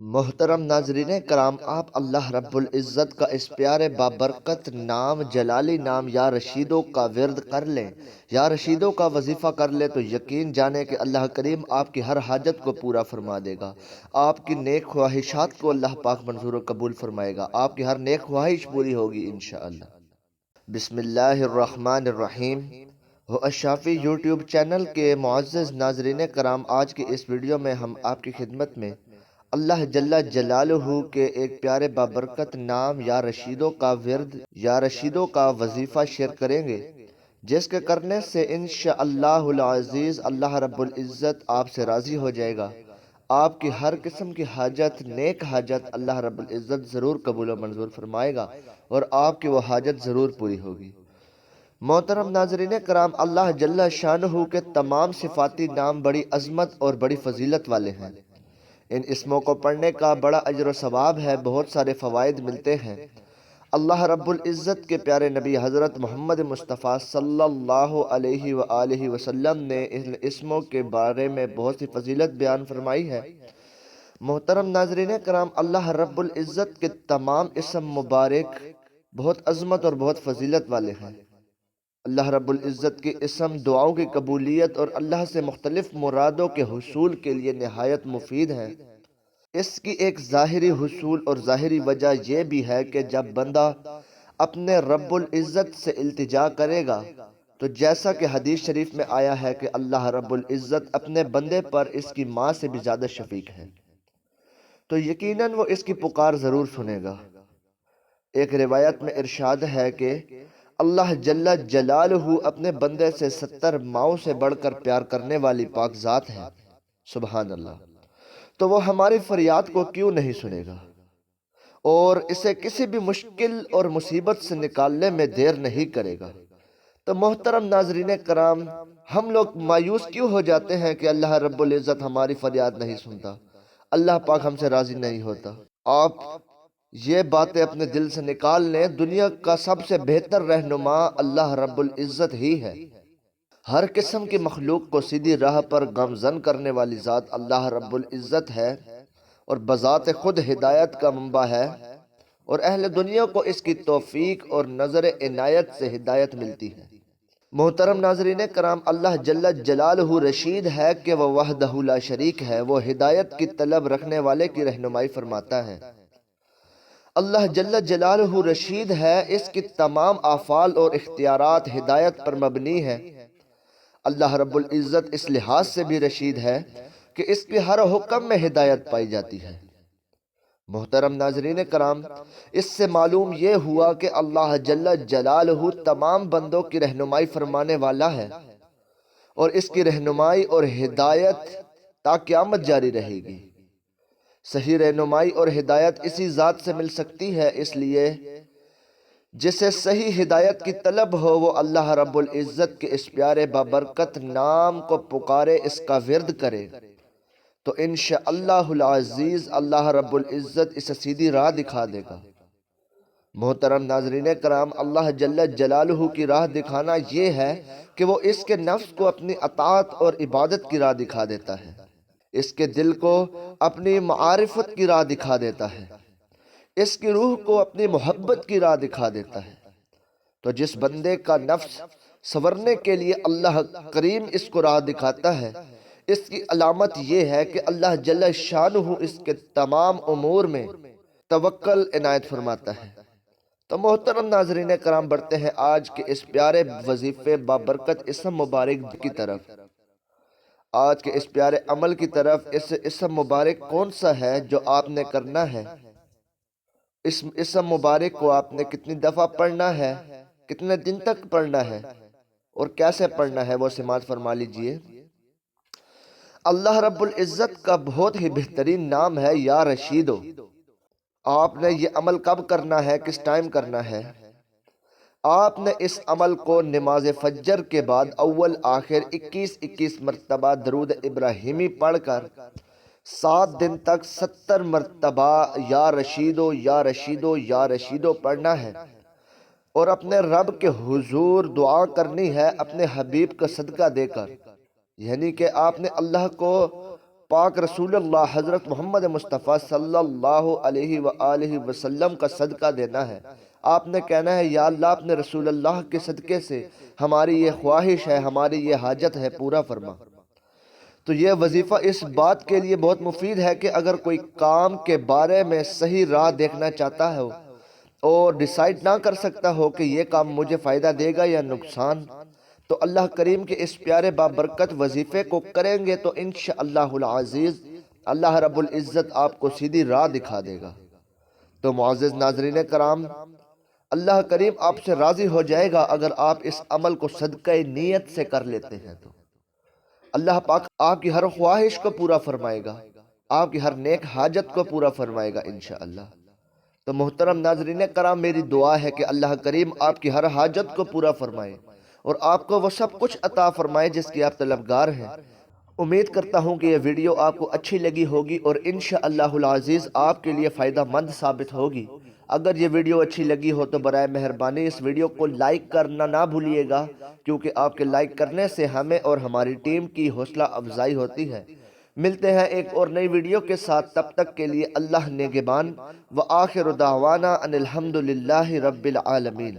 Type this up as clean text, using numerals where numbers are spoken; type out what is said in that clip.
محترم ناظرین کرام، آپ اللہ رب العزت کا اس پیارے بابرکت نام، جلالی نام یا رشیدوں کا ورد کر لیں، یا رشیدوں کا وظیفہ کر لیں تو یقین جانیں کہ اللہ کریم آپ کی ہر حاجت کو پورا فرما دے گا۔ آپ کی نیک خواہشات کو اللہ پاک منظور و قبول فرمائے گا۔ آپ کی ہر نیک خواہش پوری ہوگی انشاءاللہ۔ بسم اللہ الرحمن الرحیم۔ ہو الشافی یوٹیوب چینل کے معزز ناظرین کرام، آج کی اس ویڈیو میں ہم آپ کی خدمت میں اللہ جل جلالہ کے ایک پیارے بابرکت نام یا رشیدوں کا ورد یا رشیدوں کا وظیفہ شیئر کریں گے، جس کے کرنے سے انشاءاللہ العزیز اللہ رب العزت آپ سے راضی ہو جائے گا۔ آپ کی ہر قسم کی حاجت، نیک حاجت اللہ رب العزت ضرور قبول و منظور فرمائے گا اور آپ کی وہ حاجت ضرور پوری ہوگی۔ محترم ناظرین کرام، اللہ جل شانہ کے تمام صفاتی نام بڑی عظمت اور بڑی فضیلت والے ہیں۔ ان اسموں کو پڑھنے کا بڑا اجر و ثواب ہے، بہت سارے فوائد ملتے ہیں۔ اللہ رب العزت کے پیارے نبی حضرت محمد مصطفیٰ صلی اللہ علیہ وآلہ وسلم نے ان اسموں کے بارے میں بہت سی فضیلت بیان فرمائی ہے۔ محترم ناظرین کرام، اللہ رب العزت کے تمام اسم مبارک بہت عظمت اور بہت فضیلت والے ہیں۔ اللہ رب العزت کے اسم دعاؤں کی قبولیت اور اللہ سے مختلف مرادوں کے حصول کے لیے نہایت مفید ہیں۔ اس کی ایک ظاہری حصول اور ظاہری وجہ یہ بھی ہے کہ جب بندہ اپنے رب العزت سے التجا کرے گا تو جیسا کہ حدیث شریف میں آیا ہے کہ اللہ رب العزت اپنے بندے پر اس کی ماں سے بھی زیادہ شفیق ہے، تو یقیناً وہ اس کی پکار ضرور سنے گا۔ ایک روایت میں ارشاد ہے کہ اللہ جل جلالہ اپنے بندے سے 70 ماؤں سے بڑھ کر پیار کرنے والی پاک ذات ہے۔ سبحان اللہ۔ تو وہ ہماری فریاد کو کیوں نہیں سنے گا اور اسے کسی بھی مشکل اور مصیبت سے نکالنے میں دیر نہیں کرے گا۔ تو محترم ناظرین کرام، ہم لوگ مایوس کیوں ہو جاتے ہیں کہ اللہ رب العزت ہماری فریاد نہیں سنتا، اللہ پاک ہم سے راضی نہیں ہوتا؟ آپ یہ باتیں اپنے دل سے نکال لیں، دنیا کا سب سے بہتر رہنما اللہ رب العزت ہی ہے۔ ہر قسم کی مخلوق کو سیدھی راہ پر گامزن کرنے والی ذات اللہ رب العزت ہے اور بذات خود ہدایت کا منبع ہے، اور اہل دنیا کو اس کی توفیق اور نظر عنایت سے ہدایت ملتی ہے۔ محترم ناظرین کرام، اللہ جل جلالہ رشید ہے کہ وہ وحدہ لا شریک ہے، وہ ہدایت کی طلب رکھنے والے کی رہنمائی فرماتا ہے۔ اللہ جل جلالہ رشید ہے، اس کی تمام افعال اور اختیارات ہدایت پر مبنی ہے۔ اللہ رب العزت اس لحاظ سے بھی رشید ہے کہ اس کے ہر حکم میں ہدایت پائی جاتی ہے۔ محترم ناظرین کرام، اس سے معلوم یہ ہوا کہ اللہ جل جلالہ تمام بندوں کی رہنمائی فرمانے والا ہے، اور اس کی رہنمائی اور ہدایت تا قیامت جاری رہے گی۔ صحیح رہنمائی اور ہدایت اسی ذات سے مل سکتی ہے، اس لیے جسے صحیح ہدایت کی طلب ہو وہ اللہ رب العزت کے اس پیارے بابرکت نام کو پکارے، اس کا ورد کرے، تو انشاءاللہ العزیز اللہ رب العزت اسے سیدھی راہ دکھا دے گا۔ محترم ناظرین کرام، اللہ جل جلالہ کی راہ دکھانا یہ ہے کہ وہ اس کے نفس کو اپنی اطاعت اور عبادت کی راہ دکھا دیتا ہے، اس کے دل کو اپنی معارفت کی راہ دکھا دیتا ہے، اس کی روح کو اپنی محبت کی راہ دکھا دیتا ہے۔ تو جس بندے کا نفس سنورنے کے لیے اللہ کریم اس کو راہ دکھاتا ہے، اس کی علامت یہ ہے کہ اللہ جل شانہ اس کے تمام امور میں توکل عنایت فرماتا ہے۔ تو محترم ناظرین کرام، بڑھتے ہیں آج کے اس پیارے وظیفے بابرکت اسم مبارک کی طرف۔ آج کے اس پیارے عمل کی طرف۔ اس اسم مبارک کون سا ہے جو آپ نے کرنا ہے؟ اس اسم مبارک کو آپ نے کتنی دفعہ پڑھنا ہے، کتنے دن تک پڑھنا ہے اور کیسے پڑھنا ہے، وہ سماعت فرما لیجئے۔ اللہ رب العزت کا بہت ہی بہترین نام ہے یا رشیدو۔ آپ نے یہ عمل کب کرنا ہے، کس ٹائم کرنا ہے؟ آپ نے اس عمل کو نماز فجر کے بعد اول آخر 21 مرتبہ درود ابراہیمی پڑھ کر 7 دن تک 70 مرتبہ یا رشیدو یا رشیدو یا رشیدو پڑھنا ہے، اور اپنے رب کے حضور دعا کرنی ہے اپنے حبیب کا صدقہ دے کر، یعنی کہ آپ نے اللہ کو پاک رسول اللہ حضرت محمد مصطفیٰ صلی اللہ علیہ وآلہ وسلم کا صدقہ دینا ہے۔ آپ نے کہنا ہے یا اللہ اپنے رسول اللہ کے صدقے سے ہماری یہ خواہش ہے، ہماری یہ حاجت ہے، پورا فرما۔ تو یہ وظیفہ اس بات کے لیے بہت مفید ہے کہ اگر کوئی کام کے بارے میں صحیح راہ دیکھنا چاہتا ہے اور ڈیسائیڈ نہ کر سکتا ہو کہ یہ کام مجھے فائدہ دے گا یا نقصان، تو اللہ کریم کے اس پیارے بابرکت وظیفے کو کریں گے تو انشاءاللہ العزیز اللہ رب العزت آپ کو سیدھی راہ دکھا دے گا۔ تو معزز ناظرین کرام، اللہ کریم آپ سے راضی ہو جائے گا اگر آپ اس عمل کو صدقہ نیت سے کر لیتے ہیں تو اللہ پاک آپ کی ہر خواہش کو پورا فرمائے گا، آپ کی ہر نیک حاجت کو پورا فرمائے گا انشاءاللہ۔ تو محترم ناظرین کرام، میری دعا ہے کہ اللہ کریم آپ کی ہر حاجت کو پورا فرمائے اور آپ کو وہ سب کچھ عطا فرمائے جس کی آپ طلبگار ہیں۔ امید کرتا ہوں کہ یہ ویڈیو آپ کو اچھی لگی ہوگی اور انشاءاللہ العزیز آپ کے لیے فائدہ مند ثابت ہوگی۔ اگر یہ ویڈیو اچھی لگی ہو تو برائے مہربانی اس ویڈیو کو لائک کرنا نہ بھولیے گا، کیونکہ آپ کے لائک کرنے سے ہمیں اور ہماری ٹیم کی حوصلہ افزائی ہوتی ہے۔ ملتے ہیں ایک اور نئی ویڈیو کے ساتھ، تب تک کے لیے اللہ نگہبان، وآخر دعوانا ان الحمدللہ رب العالمین۔